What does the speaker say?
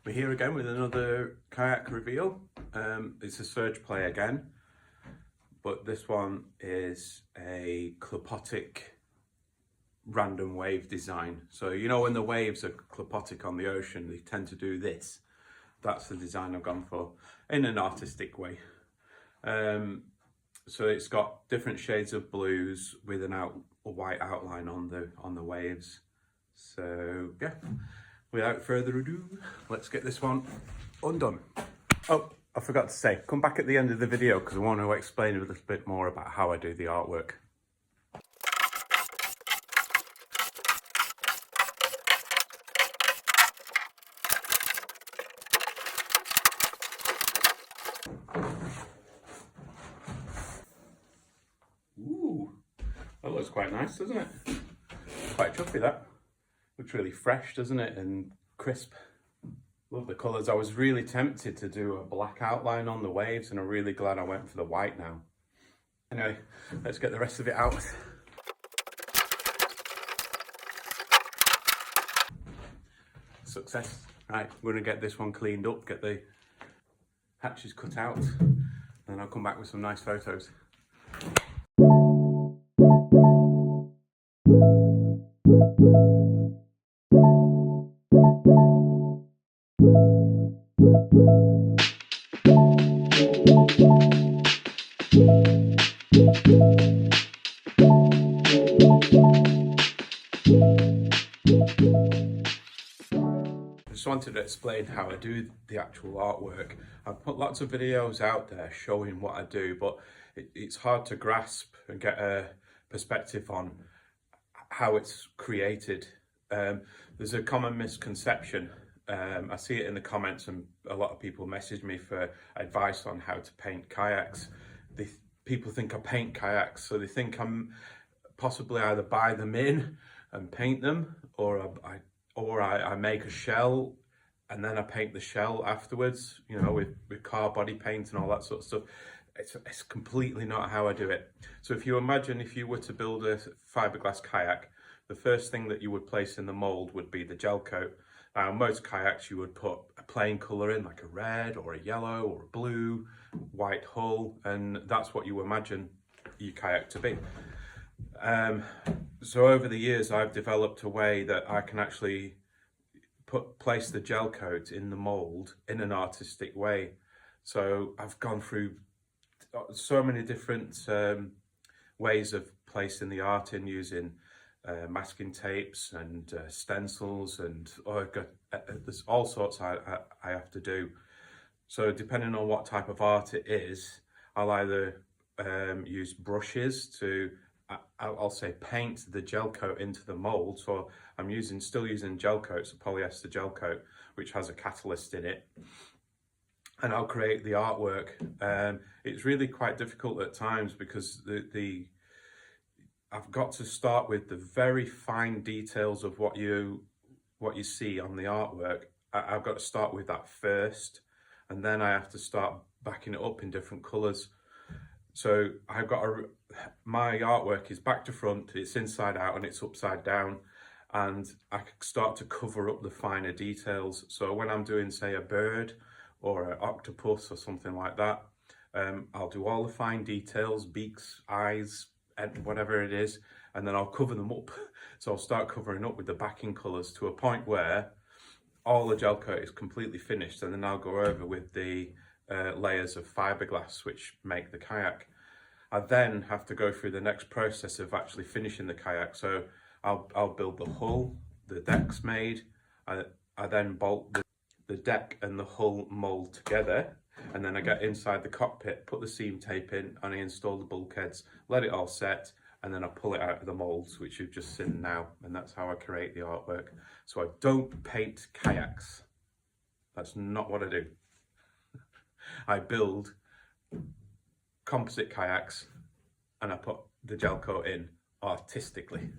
We're here again with another kayak reveal. It's a surge play again, but this one is a clipotic random wave design. So you know when the waves are clipotic on the ocean, they tend to do this. That's the design I've gone for in an artistic way. So it's got different shades of blues with a white outline on the waves. So yeah, without further ado, let's get this one undone. Oh, I forgot to say, come back at the end of the video because I want to explain a little bit more about how I do the artwork. Ooh, that looks quite nice, doesn't it? Quite chuffy, that. Looks really fresh, doesn't it? And crisp. Love the colours. I was really tempted to do a black outline on the waves, and I'm really glad I went for the white now. Anyway, let's get the rest of it out. Success. Right, we're going to get this one cleaned up, get the hatches cut out, and then I'll come back with some nice photos. I just wanted to explain how I do the actual artwork. I've put lots of videos out there showing what I do, but it's hard to grasp and get a perspective on how it's created. There's a common misconception. I see it in the comments, and a lot of people message me for advice on how to paint kayaks. People think I paint kayaks, so they think I'm possibly either buy them in and paint them, or I make a shell and then I paint the shell afterwards, you know, with car body paint and all that sort of stuff. It's completely not how I do it. So if you imagine if you were to build a fiberglass kayak, the first thing that you would place in the mold would be the gel coat. Now, most kayaks you would put a plain colour in, like a red or a yellow or a blue, white hull, and that's what you imagine your kayak to be. So over the years I've developed a way that I can actually place the gel coat in the mold in an artistic way. So I've gone through so many different ways of placing the art in, using masking tapes and stencils, and there's all sorts I have to do. So depending on what type of art it is, I'll either use brushes to I'll say paint the gel coat into the mold. So I'm still using gel coats, a polyester gel coat, which has a catalyst in it, and I'll create the artwork. It's really quite difficult at times because I've got to start with the very fine details of what you see on the artwork. I've got to start with that first, and then I have to start backing it up in different colours. So I've got my artwork is back to front, it's inside out and it's upside down, and I can start to cover up the finer details. So when I'm doing, say, a bird or an octopus or something like that, I'll do all the fine details, beaks, eyes, and whatever it is, and then I'll cover them up. So I'll start covering up with the backing colours to a point where all the gel coat is completely finished, and then I'll go over with the layers of fiberglass which make the kayak. I then have to go through the next process of actually finishing the kayak. So I'll build the hull, the deck's made, I then bolt the deck and the hull mold together, and then I get inside the cockpit, put the seam tape in, and I install the bulkheads, let it all set, and then I pull it out of the molds, which you've just seen now, and that's how I create the artwork. So I don't paint kayaks. That's not what I do. I build composite kayaks and I put the gel coat in artistically.